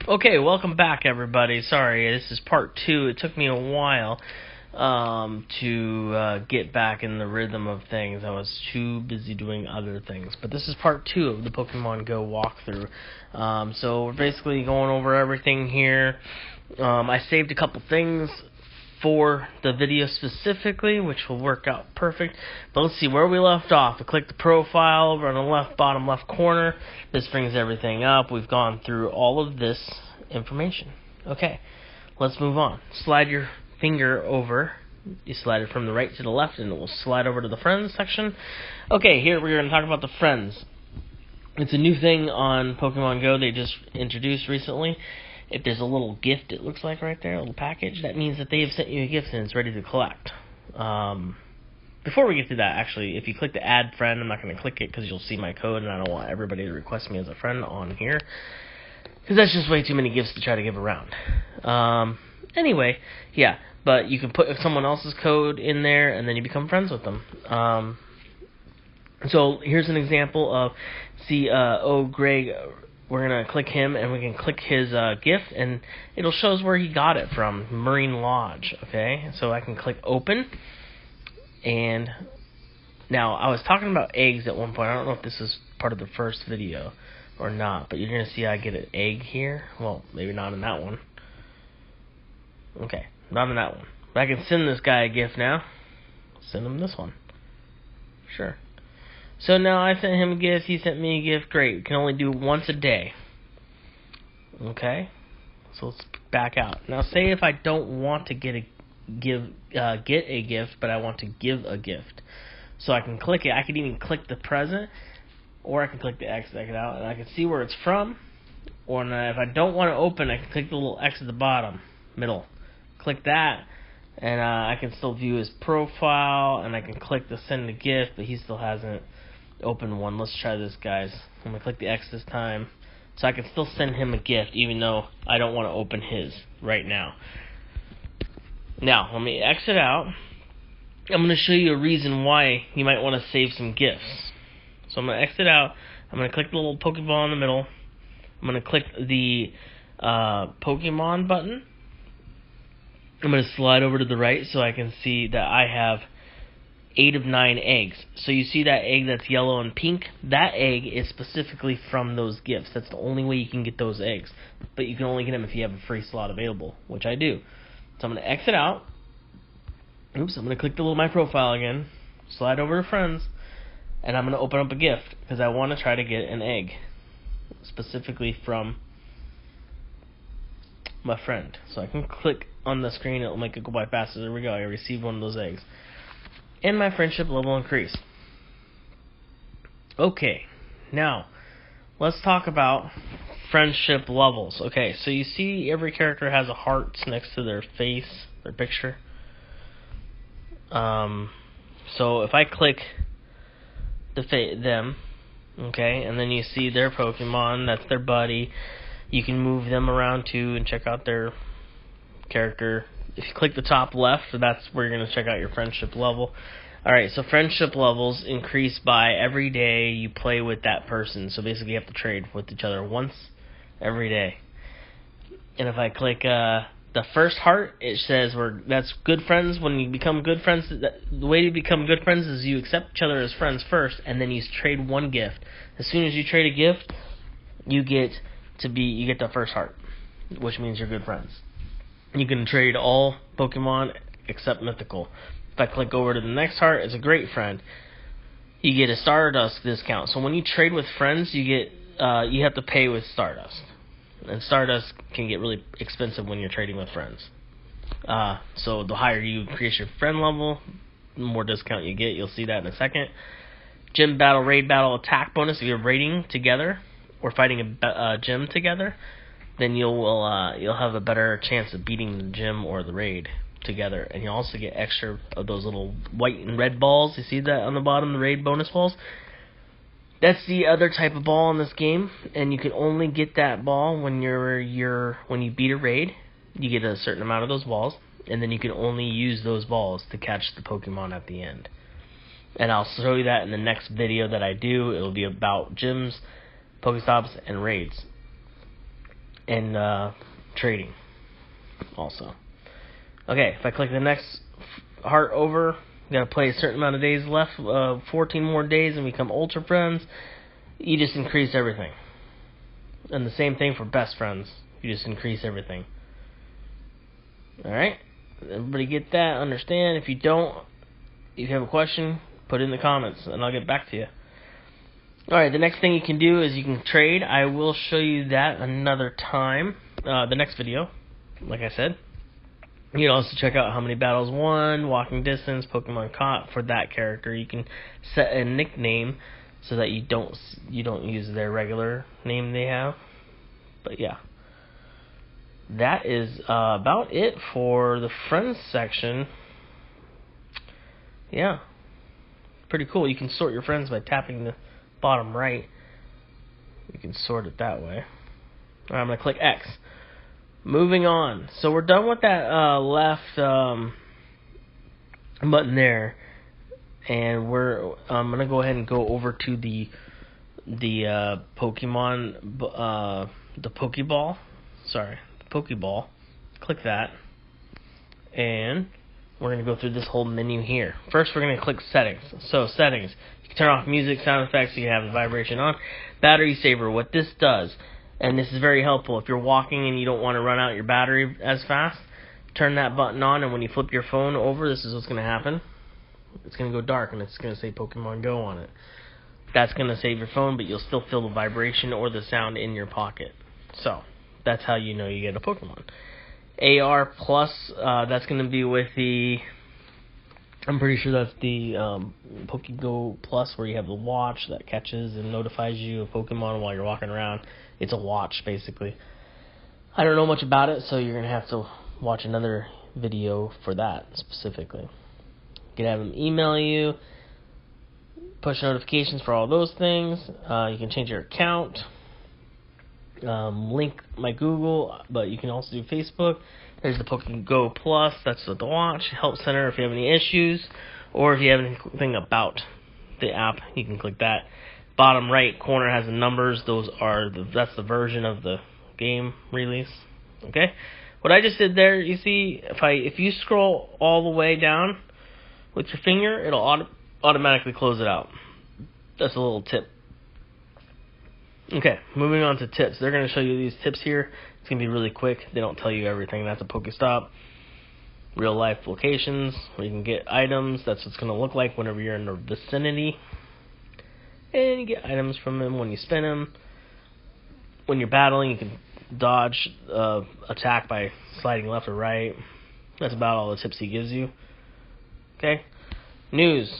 Okay, welcome back, everybody. Sorry, this is part 2. It took me a while to get back in the rhythm of things. I was too busy doing other things. But this is part 2 of the Pokemon Go walkthrough. So we're basically going over everything here. I saved a couple things for the video specifically, which will work out perfect. But let's see where we left off. I click the profile over on the left bottom left corner. This brings everything up. We've gone through all of this information. Okay, let's move on. Slide your finger over. You slide it from the right to the left, and it will slide over to the friends section. Okay, here we're going to talk about the friends. It's a new thing on Pokemon Go they just introduced recently. If there's a little gift, it looks like right there, a little package, that means that they have sent you a gift and it's ready to collect. Before we get to that, actually, if you click the add friend, I'm not going to click it because you'll see my code, and I don't want everybody to request me as a friend on here, because that's just way too many gifts to try to give around. Anyway, yeah, but you can put someone else's code in there, and then you become friends with them. So here's an example of, Greg. We're going to click him, and we can click his gift, and it'll show us where he got it from, Marine Lodge, okay? So I can click open, and now I was talking about eggs at one point. I don't know if this is part of the first video or not, but you're going to see I get an egg here. Well, maybe not in that one. Okay, not in that one. But I can send this guy a gift now. Send him this one. Sure. So now I sent him a gift, he sent me a gift, great. We can only do once a day. Okay? So let's back out. Now say if I don't want to get a gift, but I want to give a gift. So I can click it. I can even click the present, or I can click the X, take it out, and I can see where it's from. Or if I don't want to open, I can click the little X at the bottom, middle. Click that, and I can still view his profile, and I can click the send a gift, but he still hasn't open one. Let's try this, guys. I'm going to click the X this time, so I can still send him a gift even though I don't want to open his right now. Now, let me exit out. I'm going to show you a reason why you might want to save some gifts. So I'm going to exit out. I'm going to click the little Pokeball in the middle. I'm going to click the Pokemon button. I'm going to slide over to the right so I can see that I have 8 of 9 eggs. So you see that egg that's yellow and pink? That egg is specifically from those gifts. That's the only way you can get those eggs. But you can only get them if you have a free slot available, which I do. So I'm going to exit out. Oops, I'm going to click the little my profile again. Slide over to friends. And I'm going to open up a gift because I want to try to get an egg. Specifically from my friend. So I can click on the screen. It'll make it go by faster. There we go. I received one of those eggs. And my friendship level increased. Okay, now let's talk about friendship levels. Okay, so you see every character has a heart next to their face, their picture. So if I click them, okay, and then you see their Pokemon, that's their buddy. You can move them around too and check out their character. If you click the top left, that's where you're going to check out your friendship level. Alright, so friendship levels increase by every day you play with that person. So basically you have to trade with each other once every day. And if I click the first heart, it says that's good friends. When you become good friends, the way to become good friends is you accept each other as friends first, and then you trade one gift. As soon as you trade a gift, you get the first heart, which means you're good friends. You can trade all Pokemon except Mythical. If I click over to the next heart, it's a great friend. You get a Stardust discount. So when you trade with friends, you have to pay with Stardust. And Stardust can get really expensive when you're trading with friends. So the higher you increase your friend level, the more discount you get. You'll see that in a second. Gym battle, raid battle, attack bonus. If you're raiding together or fighting a gym together, then you'll have a better chance of beating the gym or the raid together. And you also get extra of those little white and red balls. You see that on the bottom, the raid bonus balls? That's the other type of ball in this game, and you can only get that ball when you beat a raid. You get a certain amount of those balls, and then you can only use those balls to catch the Pokemon at the end. And I'll show you that in the next video that I do. It'll be about gyms, Pokestops, and raids. and trading also. Okay, if I click the next heart over, we gotta play a certain amount of days left, 14 more days, and become ultra friends. You just increase everything. And the same thing for best friends. You just increase everything. Alright? Everybody get that? Understand? If you don't, if you have a question, put it in the comments, and I'll get back to you. Alright, the next thing you can do is you can trade. I will show you that another time. The next video, like I said. You can also check out how many battles won, walking distance, Pokemon caught for that character. You can set a nickname so that you don't use their regular name they have. But yeah, that is about it for the friends section. Yeah, pretty cool. You can sort your friends by tapping the bottom right. You can sort it that way. Alright, I'm gonna click X. Moving on. So we're done with that left button there, and I'm gonna go ahead and go over to the Pokemon, the Pokeball. Sorry, the Pokeball. Click that, and we're gonna go through this whole menu here. First, we're gonna click Settings. So settings. You can turn off music, sound effects. You can have the vibration on. Battery saver. What this does. And this is very helpful. If you're walking and you don't want to run out your battery as fast, turn that button on, and when you flip your phone over, this is what's going to happen. It's going to go dark, and it's going to say Pokemon Go on it. That's going to save your phone, but you'll still feel the vibration or the sound in your pocket. So, that's how you know you get a Pokemon. AR Plus, that's going to be with the... I'm pretty sure that's the Pokego Plus, where you have the watch that catches and notifies you of Pokemon while you're walking around. It's a watch, basically. I don't know much about it, so you're going to have to watch another video for that, specifically. You can have them email you, push notifications for all those things. You can change your account, link my Google, but you can also do Facebook. There's the Pokego Plus, that's the watch. Help Center if you have any issues, or if you have anything about the app, you can click that. Bottom right corner has the numbers. That's the version of the game release. Okay, what I just did there, you see, if you scroll all the way down with your finger, it'll automatically close it out. That's a little tip. Okay, moving on to tips. They're going to show you these tips here. It's going to be really quick. They don't tell you everything. That's a Pokestop. Real life locations where you can get items. That's what's going to look like whenever you're in the vicinity. And you get items from them when you spin them. When you're battling, you can dodge attack by sliding left or right. That's about all the tips he gives you. Okay? News.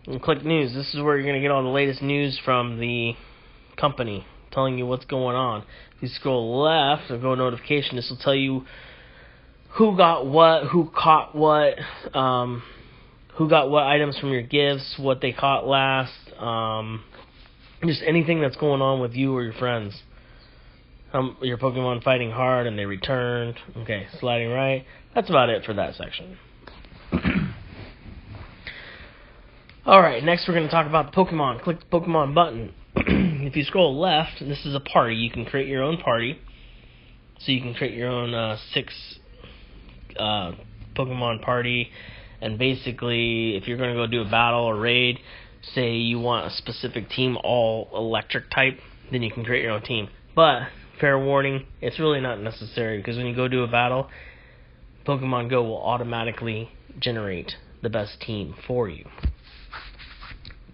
You can click News. This is where you're going to get all the latest news from the company, telling you what's going on. If you scroll left and go notification, this will tell you who got what, who caught what, who got what items from your gifts, what they caught last, just anything that's going on with you or your friends. Your Pokemon fighting hard and they returned. Okay, sliding right. That's about it for that section. Alright, next we're going to talk about the Pokemon. Click the Pokemon button. If you scroll left, this is a party. You can create your own party. So you can create your own 6 Pokemon party. And basically, if you're going to go do a battle or raid, say you want a specific team, all electric type, then you can create your own team. But, fair warning, it's really not necessary, because when you go do a battle, Pokemon Go will automatically generate the best team for you.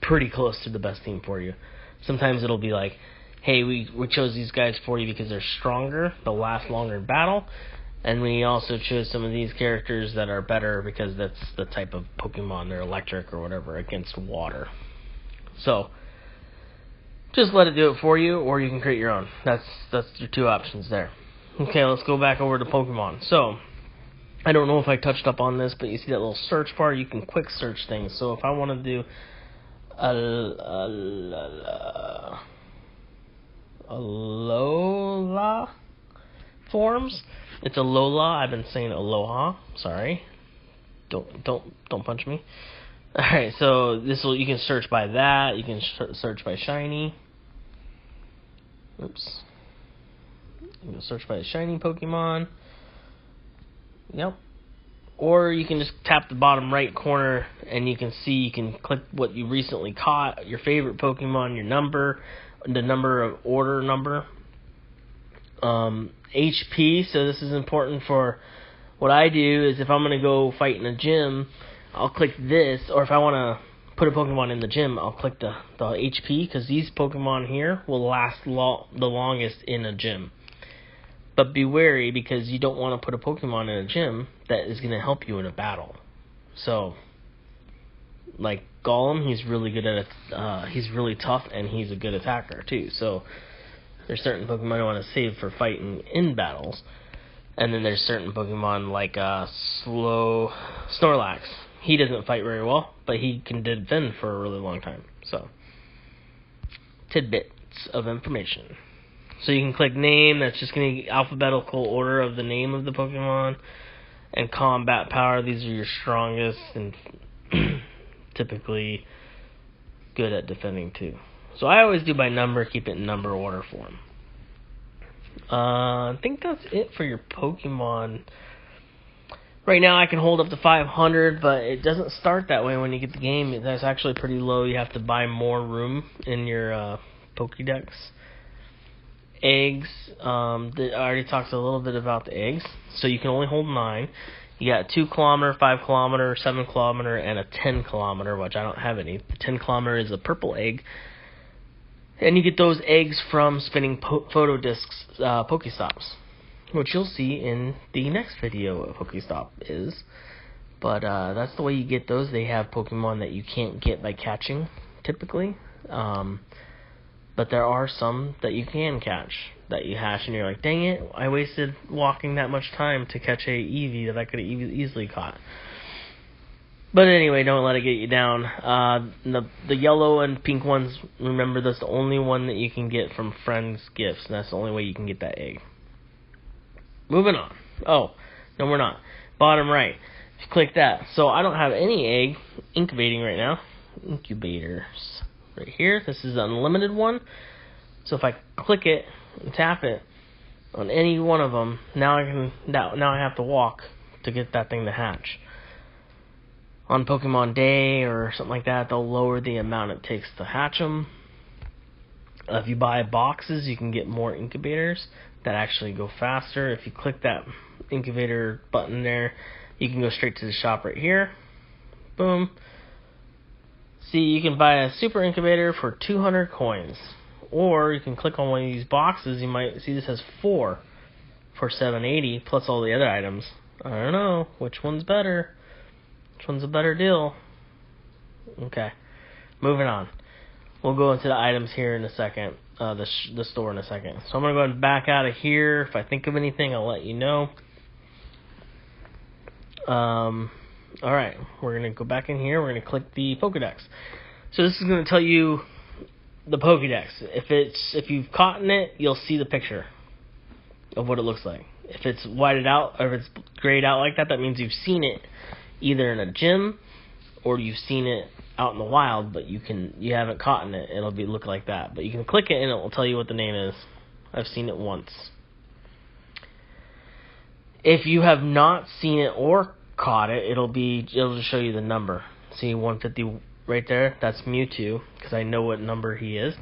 Pretty close to the best team for you. Sometimes it'll be like, hey, we chose these guys for you because they're stronger, they'll last longer in battle, and we also chose some of these characters that are better because that's the type of Pokemon, they're electric or whatever, against water. So, just let it do it for you, or you can create your own. That's your 2 options there. Okay, let's go back over to Pokemon. So, I don't know if I touched up on this, but you see that little search bar? You can quick search things. So if I want to do Alola forms, it's Alola. I've been saying Aloha. Sorry. Don't punch me. Alright, so you can search by that. You can search by shiny. Oops. You can search by the shiny Pokemon. Yep. Or you can just tap the bottom right corner and you can see, you can click what you recently caught, your favorite Pokemon, your number, the number of order number. HP, so this is important for what I do is if I'm going to go fight in a gym, I'll click this, or if I want to put a Pokemon in the gym, I'll click the HP, because these Pokemon here will last the longest in a gym. But be wary, because you don't want to put a Pokemon in a gym that is going to help you in a battle. So, like Golem, he's really good at it. He's really tough, and he's a good attacker too. So, there's certain Pokemon I want to save for fighting in battles. And then there's certain Pokemon like Snorlax. He doesn't fight very well, but he can defend for a really long time. So, tidbits of information. So you can click name, that's just going to be alphabetical order of the name of the Pokemon. And combat power, these are your strongest and typically good at defending too. So I always do by number, keep it in number order form. I think that's it for your Pokemon. Right now I can hold up to 500, but it doesn't start that way when you get the game. That's actually pretty low. You have to buy more room in your Pokédex. Eggs, I already talked a little bit about the eggs. So you can only hold 9. You got 2 kilometer, 5 kilometer, 7 kilometer, and a 10 kilometer, which I don't have any. The 10 kilometer is a purple egg. And you get those eggs from spinning photo discs, Pokestops, which you'll see in the next video of Pokestop is. But that's the way you get those. They have Pokemon that you can't get by catching, typically. But there are some that you can catch, that you hatch, and you're like, dang it, I wasted walking that much time to catch a Eevee that I could have easily caught. But anyway, don't let it get you down. The yellow and pink ones, remember, that's the only one that you can get from friends' gifts, and that's the only way you can get that egg. Moving on. Oh, no, we're not. Bottom right. If you click that. So I don't have any egg incubating right now. Incubators. Right here. This is the unlimited one. So if I click it and tap it on any one of them, now I have to walk to get that thing to hatch. On Pokemon Day or something like that, they'll lower the amount it takes to hatch them. If you buy boxes, you can get more incubators that actually go faster. If you click that incubator button there, you can go straight to the shop right here. Boom. See, you can buy a super incubator for 200 coins. Or you can click on one of these boxes. You might see this has 4 for 780 plus all the other items. I don't know. Which one's better? Which one's a better deal? Okay. Moving on. We'll go into the items here in a second. The store in a second. So I'm going to go ahead and back out of here. If I think of anything, I'll let you know. Alright. We're going to go back in here. We're going to click the Pokédex. So this is going to tell you the Pokédex. If you've caught in it, you'll see the picture of what it looks like. If it's whited out or if it's grayed out like that, that means you've seen it either in a gym or you've seen it out in the wild, but you haven't caught in it. It'll look like that. But you can click it and it will tell you what the name is. I've seen it once. If you have not seen it or caught it, it'll just show you the number. See 150 right there? That's Mewtwo, because I know what number he is.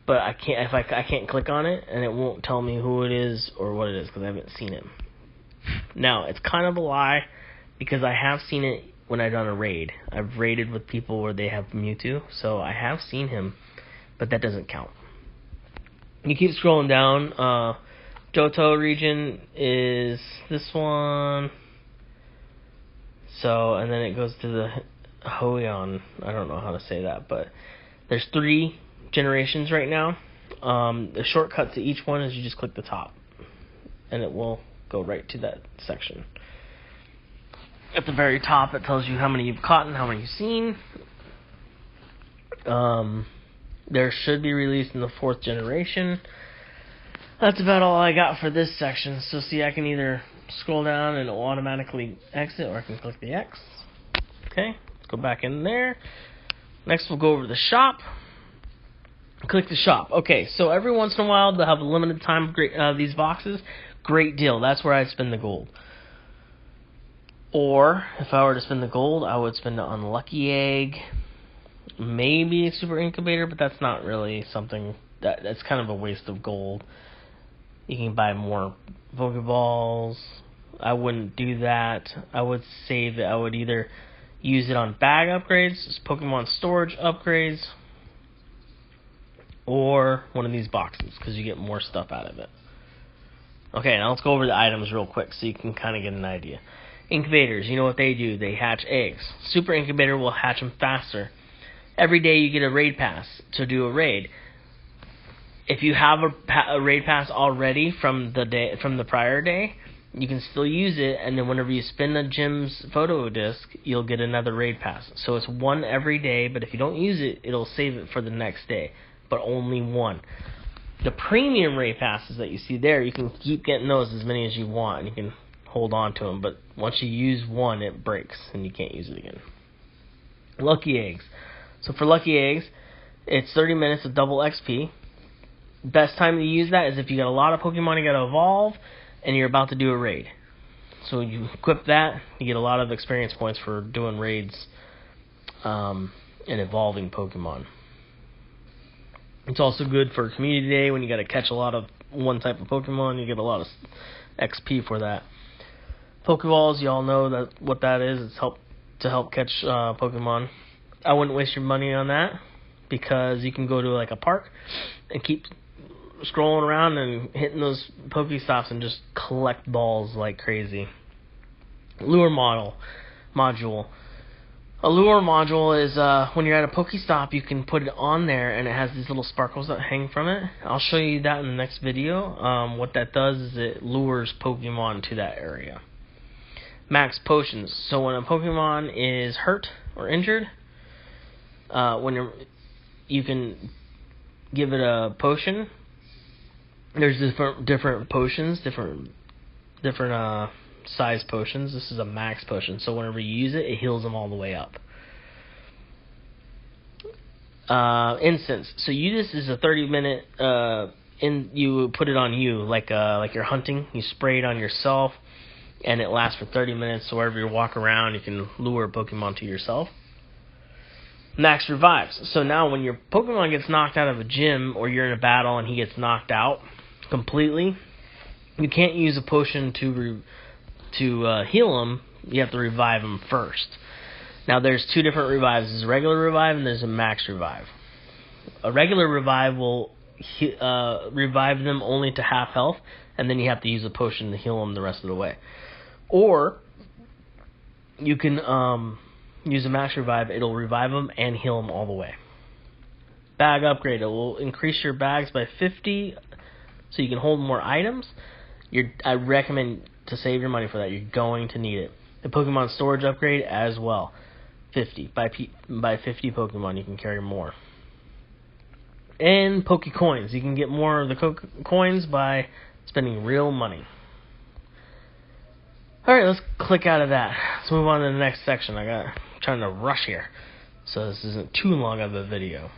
But I can't click on it, and it won't tell me who it is or what it is, because I haven't seen it. Now, it's kind of a lie, because I have seen it when I've done a raid. I've raided with people where they have Mewtwo, so I have seen him, but that doesn't count. You keep scrolling down. Johto region is this one. So, and then it goes to the Hoenn. I don't know how to say that, but there's 3 generations right now. The shortcut to each one is you just click the top, and it will go right to that section. At the very top, it tells you how many you've caught and how many you've seen. There should be released in the 4th generation. That's about all I got for this section. So see, I can either scroll down and it'll automatically exit, or I can click the X. Okay, let's go back in there. Next, we'll go over to the shop. Click the shop. Okay, so every once in a while they'll have a limited time these boxes. Great deal. That's where I'd spend the gold. Or if I were to spend the gold, I would spend it on Lucky Egg, maybe a Super Incubator, but that's not really something that's kind of a waste of gold. You can buy more Pokeballs. I wouldn't do that. I would save it. I would either use it on bag upgrades, Pokemon storage upgrades, or one of these boxes, because you get more stuff out of it. Okay, now let's go over the items real quick so you can kind of get an idea. Incubators, you know what they do. They hatch eggs. Super Incubator will hatch them faster. Every day you get a raid pass to do a raid. If you have a raid pass already from the prior day, you can still use it, and then whenever you spin the gym's photo disc, you'll get another raid pass. So it's one every day, but if you don't use it, it'll save it for the next day, but only one. The premium raid passes that you see there, you can keep getting those as many as you want, and you can hold on to them, but once you use one, it breaks, and you can't use it again. Lucky Eggs. So for Lucky Eggs, it's 30 minutes of double XP. Best time to use that is if you got a lot of Pokemon you got to evolve, and you're about to do a raid. So you equip that, you get a lot of experience points for doing raids and evolving Pokemon. It's also good for Community Day when you got to catch a lot of one type of Pokemon. You get a lot of XP for that. Pokeballs, you all know what that is. It's to help catch Pokemon. I wouldn't waste your money on that because you can go to like a park and keep scrolling around and hitting those Pokestops and just collect balls like crazy. Lure module. A lure module is when you're at a Pokestop, you can put it on there and it has these little sparkles that hang from it. I'll show you that in the next video. What that does is it lures Pokemon to that area. Max potions. So when a Pokemon is hurt or injured, you can give it a potion. There's different potions, different size potions. This is a max potion, so whenever you use it, it heals them all the way up. Incense. So this is a 30-minute. You put it on you like you're hunting. You spray it on yourself, and it lasts for 30 minutes. So wherever you walk around, you can lure a Pokemon to yourself. Max revives. So now when your Pokemon gets knocked out of a gym, or you're in a battle and he gets knocked out completely, you can't use a potion to heal him. You have to revive him first. Now there's two different revives. There's a regular revive and there's a max revive. A regular revive will revive them only to half health, and then you have to use a potion to heal them the rest of the way. Or you can use a max revive. It'll revive them and heal them all the way. Bag upgrade. It will increase your bags by 50 so you can hold more items. I recommend to save your money for that. You're going to need it. The Pokemon storage upgrade as well. 50. By 50 Pokemon, you can carry more. And Poke Coins. You can get more of the coins by spending real money. Alright, let's click out of that. Let's move on to the next section. I'm trying to rush here, so this isn't too long of a video.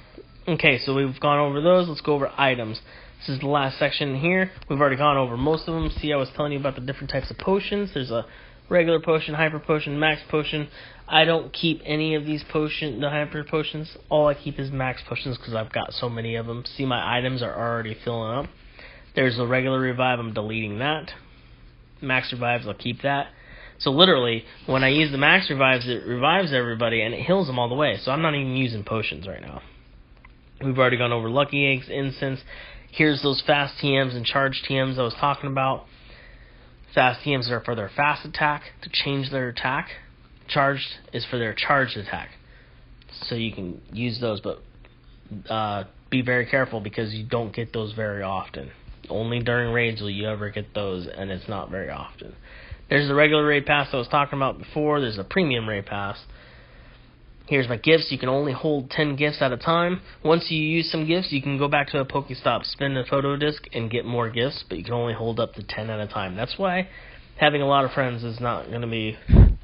Okay, so we've gone over those. Let's go over items. This is the last section here. We've already gone over most of them. See, I was telling you about the different types of potions. There's a regular potion, hyper potion, max potion. I don't keep any of these the hyper potions. All I keep is max potions because I've got so many of them. See, my items are already filling up. There's a regular revive. I'm deleting that. Max revives, I'll keep that. So literally, when I use the max revives, it revives everybody and it heals them all the way. So I'm not even using potions right now. We've already gone over Lucky Eggs, Incense. Here's those fast TMs and charge TMs I was talking about. Fast TMs are for their fast attack, to change their attack. Charged is for their charged attack. So you can use those, but be very careful because you don't get those very often. Only during raids will you ever get those, and it's not very often. There's the regular raid pass I was talking about before. There's a premium raid pass. Here's my gifts. You can only hold 10 gifts at a time. Once you use some gifts, you can go back to a Pokestop, spin the photo disc, and get more gifts, but you can only hold up to 10 at a time. That's why having a lot of friends is not going to be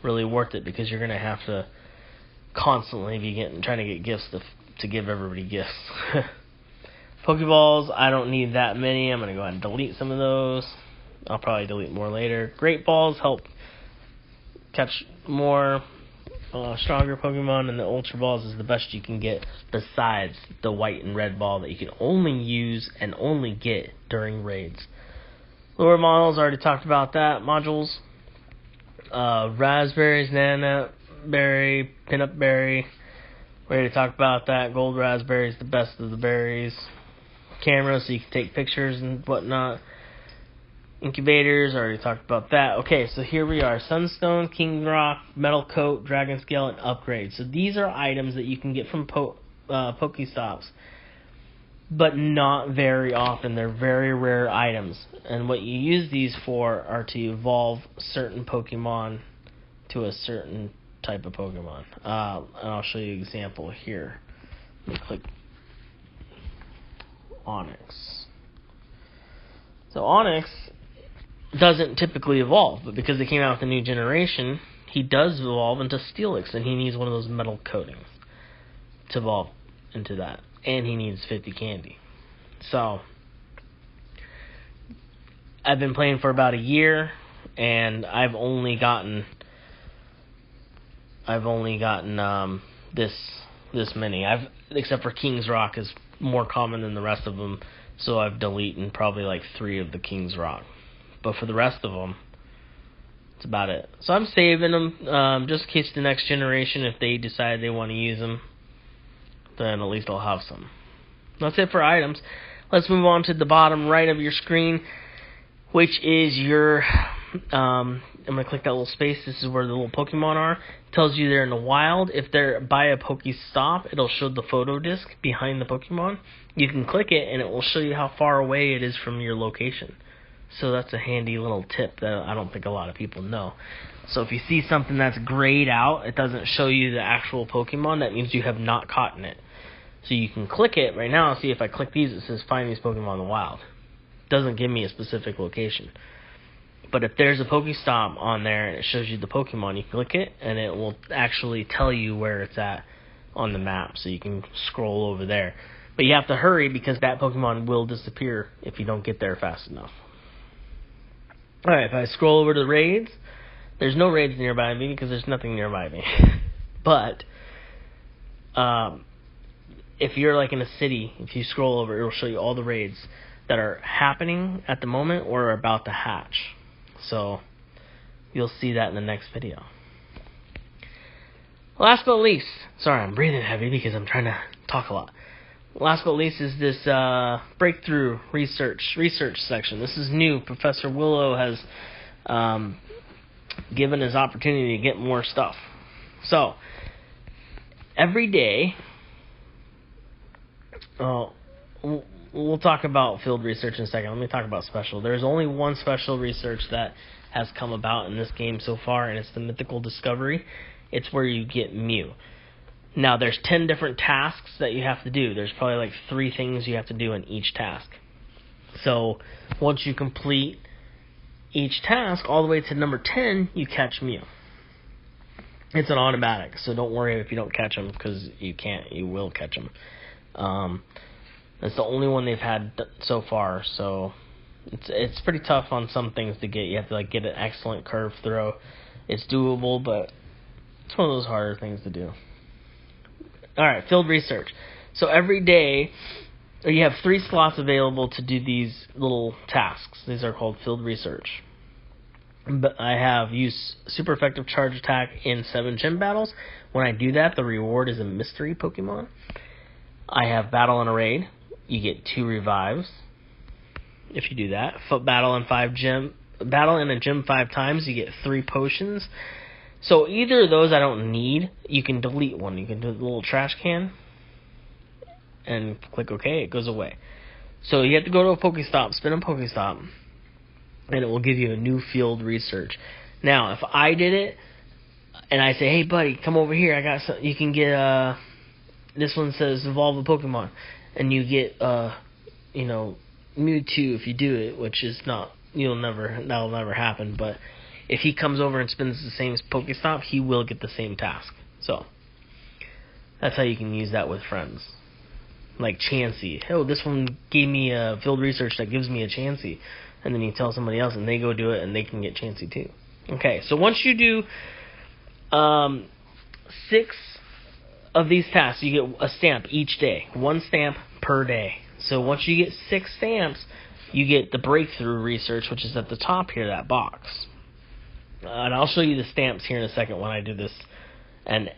really worth it, because you're going to have to constantly be trying to get gifts to give everybody gifts. Pokeballs, I don't need that many. I'm going to go ahead and delete some of those. I'll probably delete more later. Great Balls help catch more stronger Pokemon, and the Ultra Balls is the best you can get besides the white and red ball that you can only use and only get during raids. Lure models, already talked about that. Modules, raspberries, nana berry, pinup berry. We already talked about that. Gold raspberry is the best of the berries. Cameras, so you can take pictures and whatnot. Incubators, already talked about that. Okay, so here we are. Sunstone, King Rock, Metal Coat, Dragon Scale, and Upgrade. So these are items that you can get from Pokestops, but not very often. They're very rare items. And what you use these for are to evolve certain Pokemon to a certain type of Pokemon. And I'll show you an example here. Let me click Onix. So Onix doesn't typically evolve, but because they came out with a new generation, he does evolve into Steelix, and he needs one of those metal coatings to evolve into that. And he needs 50 candy. So I've been playing for about a year, and I've only gotten this many. Except for King's Rock is more common than the rest of them, so I've deleted probably like 3 of the King's Rock. But for the rest of them, that's about it. So I'm saving them just in case the next generation, if they decide they want to use them, then at least I'll have some. That's it for items. Let's move on to the bottom right of your screen, which is your... I'm going to click that little space. This is where the little Pokemon are. It tells you they're in the wild. If they're by a Pokestop, it'll show the photo disc behind the Pokemon. You can click it, and it will show you how far away it is from your location. So that's a handy little tip that I don't think a lot of people know. So if you see something that's grayed out, it doesn't show you the actual Pokemon. That means you have not caught it. So you can click it right now. See, if I click these, it says find these Pokemon in the wild. It doesn't give me a specific location. But if there's a Pokestop on there and it shows you the Pokemon, you click it, and it will actually tell you where it's at on the map, so you can scroll over there. But you have to hurry, because that Pokemon will disappear if you don't get there fast enough. Alright, if I scroll over to the raids, there's no raids nearby me because there's nothing nearby me. But if you're like in a city, if you scroll over, it'll show you all the raids that are happening at the moment or are about to hatch. So you'll see that in the next video. Last but least, sorry, I'm breathing heavy because I'm trying to talk a lot. Last but least is this breakthrough research section. This is new. Professor Willow has given his opportunity to get more stuff. So every day, we'll talk about field research in a second. Let me talk about special. There's only one special research that has come about in this game so far, and it's the Mythical Discovery. It's where you get Mew. Now, there's 10 different tasks that you have to do. There's probably like 3 things you have to do in each task. So once you complete each task, all the way to number 10, you catch Mew. It's an automatic, so don't worry if you don't catch them, because you can't. You will catch them. It's the only one they've had so far, so it's pretty tough on some things to get. You have to like get an excellent curve throw. It's doable, but it's one of those harder things to do. Alright, field research. So every day, you have 3 slots available to do these little tasks. These are called field research. But I have used super effective charge attack in 7 gym battles. When I do that, the reward is a mystery Pokemon. I have battle in a raid. You get 2 revives if you do that. Foot battle in battle in a gym 5 times. You get 3 potions. So either of those I don't need. You can delete one. You can do the little trash can and click OK. It goes away. So you have to go to a Pokestop, spin a Pokestop, and it will give you a new field research. Now, if I did it and I say, hey buddy, come over here, I got some, you can get this one says evolve a Pokemon, and you get Mewtwo if you do it, which is not, that'll never happen. But if he comes over and spins the same Pokestop, he will get the same task. So that's how you can use that with friends. like Chansey. Oh, this one gave me a field research that gives me a Chansey. And then you tell somebody else, and they go do it, and they can get Chansey too. Okay, so once you do 6 of these tasks, you get a stamp each day. 1 stamp per day. So once you get 6 stamps, you get the breakthrough research, which is at the top here, that box. And I'll show you the stamps here in a second when I do this. And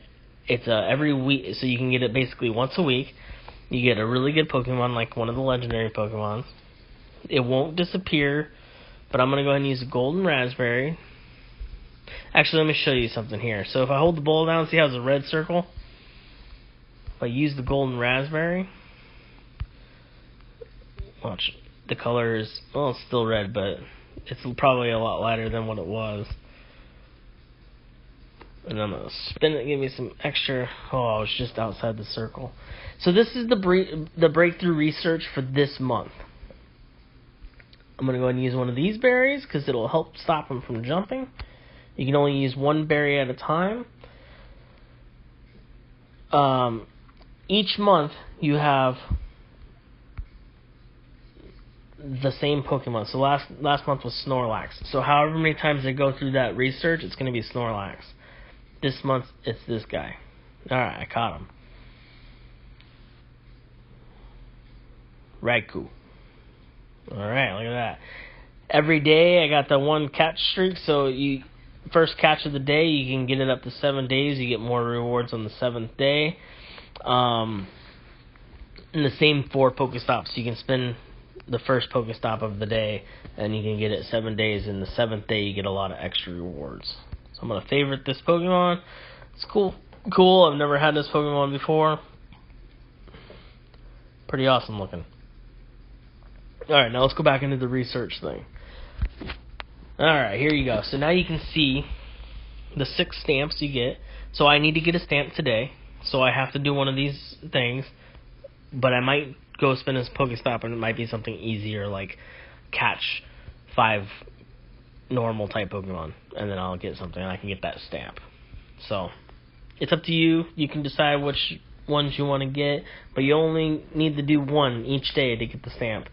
it's every week, so you can get it basically once a week. You get a really good Pokemon, like one of the legendary Pokemons. It won't disappear, but I'm going to go ahead and use a golden raspberry. Actually, let me show you something here. So if I hold the bowl down, see how it's a red circle? If I use the golden raspberry, watch, the color is, well, it's still red, but it's probably a lot lighter than what it was. And I'm going to spin it, give me some extra. Oh, I was just outside the circle. So this is the breakthrough research for this month. I'm going to go ahead and use one of these berries because it'll help stop them from jumping. You can only use 1 berry at a time. Each month you have the same Pokemon. So last month was Snorlax. So however many times they go through that research, it's going to be Snorlax. This month, it's this guy. Alright, I caught him. Raikou. Alright, look at that. Every day I got the 1 catch streak, so first catch of the day, you can get it up to 7 days. You get more rewards on the 7th day. And the same 4 Pokestops. You can spin the first Pokestop of the day, and you can get it 7 days. And the 7th day, you get a lot of extra rewards. So I'm going to favorite this Pokemon. It's cool. I've never had this Pokemon before. Pretty awesome looking. Alright, now let's go back into the research thing. Alright, here you go. So now you can see the 6 stamps you get. So I need to get a stamp today. So I have to do one of these things. But I might go spin this Pokestop, and it might be something easier, like catch 5 normal type Pokemon. And then I'll get something, and I can get that stamp. So it's up to you. You can decide which ones you want to get. But you only need to do 1 each day to get the stamp.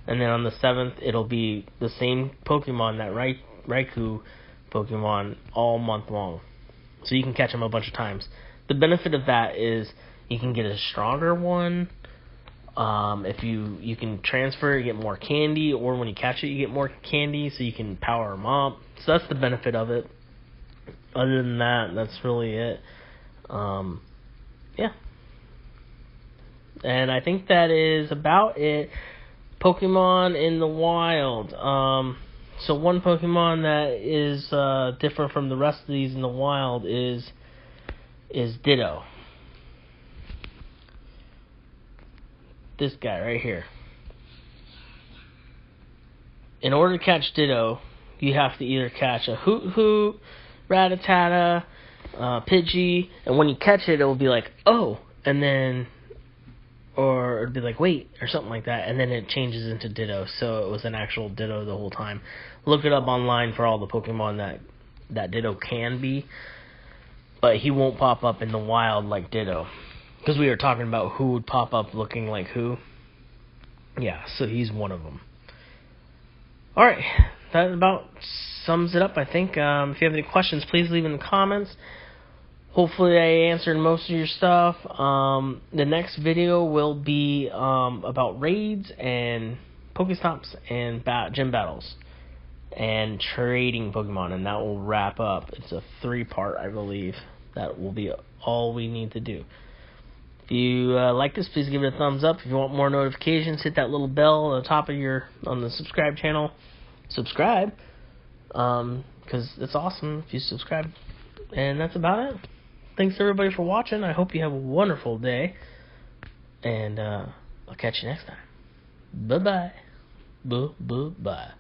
And then on the 7th, it'll be the same Pokemon, that Raikou Pokemon, all month long. So you can catch them a bunch of times. The benefit of that is you can get a stronger one. If you can transfer, you get more candy, or when you catch it, you get more candy, so you can power them up. So that's the benefit of it. Other than that, that's really it. Yeah. And I think that is about it. Pokemon in the wild. So one Pokemon that is different from the rest of these in the wild is Ditto. This guy right here. In order to catch Ditto, you have to either catch a Hoot-Hoot, Rattata, Pidgey, and when you catch it, it will be like, oh, and then, or it'd be like, wait, or something like that, and then it changes into Ditto, so it was an actual Ditto the whole time. Look it up online for all the Pokemon that Ditto can be, but he won't pop up in the wild like Ditto. Because we were talking about who would pop up looking like who. Yeah, so he's one of them. Alright, that about sums it up, I think. If you have any questions, please leave in the comments. Hopefully I answered most of your stuff. The next video will be about raids and Pokestops and gym battles. And trading Pokemon, and that will wrap up. It's a 3-part, I believe. That will be all we need to do. If you like this, please give it a thumbs up. If you want more notifications, hit that little bell on the top of on the subscribe channel. Subscribe, because it's awesome if you subscribe. And that's about it. Thanks everybody for watching. I hope you have a wonderful day, and I'll catch you next time. Bye bye. Bye.